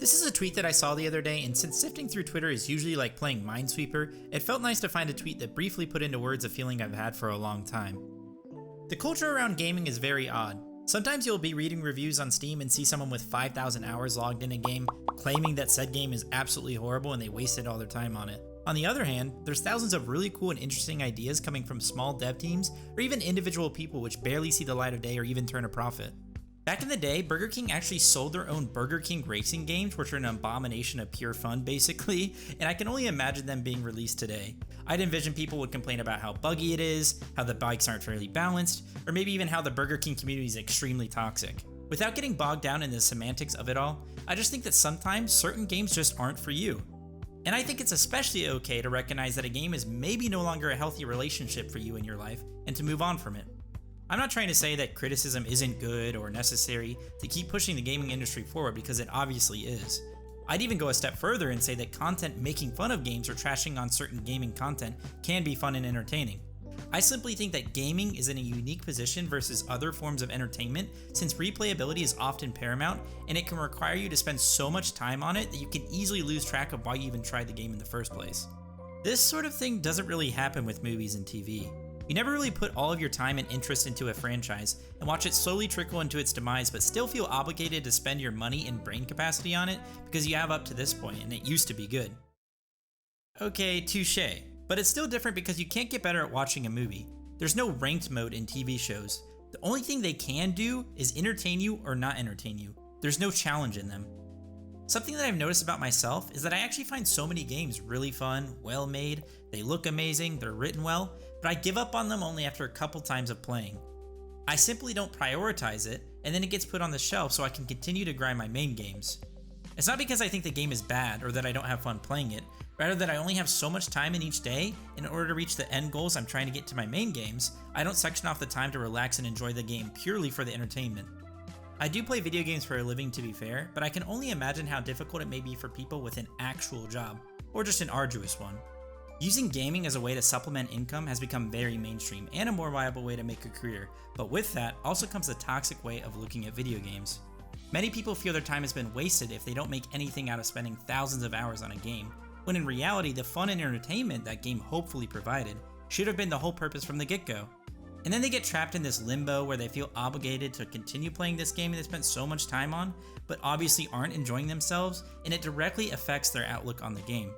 This is a tweet that I saw the other day, and since sifting through Twitter is usually like playing Minesweeper, it felt nice to find a tweet that briefly put into words a feeling I've had for a long time. The culture around gaming is very odd. Sometimes you'll be reading reviews on Steam and see someone with 5,000 hours logged in a game claiming that said game is absolutely horrible and they wasted all their time on it. On the other hand, there's thousands of really cool and interesting ideas coming from small dev teams or even individual people which barely see the light of day or even turn a profit. Back in the day, Burger King actually sold their own Burger King racing games, which are an abomination of pure fun basically, and I can only imagine them being released today. I'd envision people would complain about how buggy it is, how the bikes aren't fairly balanced, or maybe even how the Burger King community is extremely toxic. Without getting bogged down in the semantics of it all, I just think that sometimes certain games just aren't for you. And I think it's especially okay to recognize that a game is maybe no longer a healthy relationship for you in your life and to move on from it. I'm not trying to say that criticism isn't good or necessary to keep pushing the gaming industry forward, because it obviously is. I'd even go a step further and say that content making fun of games or trashing on certain gaming content can be fun and entertaining. I simply think that gaming is in a unique position versus other forms of entertainment, since replayability is often paramount and it can require you to spend so much time on it that you can easily lose track of why you even tried the game in the first place. This sort of thing doesn't really happen with movies and TV. You never really put all of your time and interest into a franchise and watch it slowly trickle into its demise, but still feel obligated to spend your money and brain capacity on it because you have up to this point and it used to be good. Okay, touche. But it's still different because you can't get better at watching a movie. There's no ranked mode in TV shows. The only thing they can do is entertain you or not entertain you. There's no challenge in them. Something that I've noticed about myself is that I actually find so many games really fun, well made, they look amazing, they're written well, but I give up on them only after a couple times of playing. I simply don't prioritize it, and then it gets put on the shelf so I can continue to grind my main games. It's not because I think the game is bad or that I don't have fun playing it, rather that I only have so much time in each day. In order to reach the end goals I'm trying to get to my main games, I don't section off the time to relax and enjoy the game purely for the entertainment. I do play video games for a living, to be fair, but I can only imagine how difficult it may be for people with an actual job, or just an arduous one. Using gaming as a way to supplement income has become very mainstream and a more viable way to make a career, but with that also comes the toxic way of looking at video games. Many people feel their time has been wasted if they don't make anything out of spending thousands of hours on a game, when in reality the fun and entertainment that game hopefully provided should have been the whole purpose from the get-go. And then they get trapped in this limbo where they feel obligated to continue playing this game they spent so much time on, but obviously aren't enjoying themselves, and it directly affects their outlook on the game.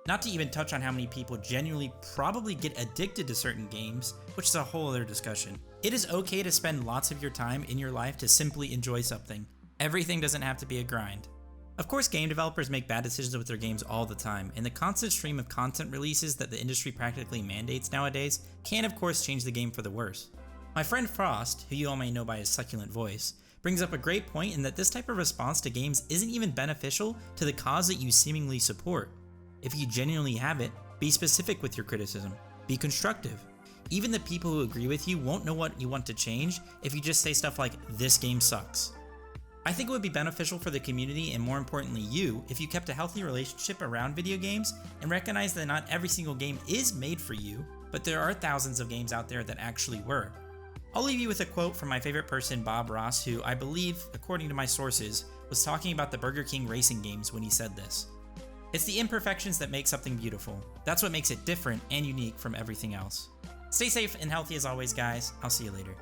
Not to even touch on how many people genuinely probably get addicted to certain games, which is a whole other discussion. It is okay to spend lots of your time in your life to simply enjoy something. Everything doesn't have to be a grind. Of course, game developers make bad decisions with their games all the time, and the constant stream of content releases that the industry practically mandates nowadays can of course change the game for the worse. My friend Frost, who you all may know by his succulent voice, brings up a great point in that this type of response to games isn't even beneficial to the cause that you seemingly support. If you genuinely have it, be specific with your criticism. Be constructive. Even the people who agree with you won't know what you want to change if you just say stuff like, "This game sucks." I think it would be beneficial for the community and more importantly you if you kept a healthy relationship around video games and recognized that not every single game is made for you, but there are thousands of games out there that actually were. I'll leave you with a quote from my favorite person, Bob Ross, who I believe, according to my sources, was talking about the Burger King racing games when he said this. "It's the imperfections that make something beautiful. That's what makes it different and unique from everything else." Stay safe and healthy as always, guys. I'll see you later.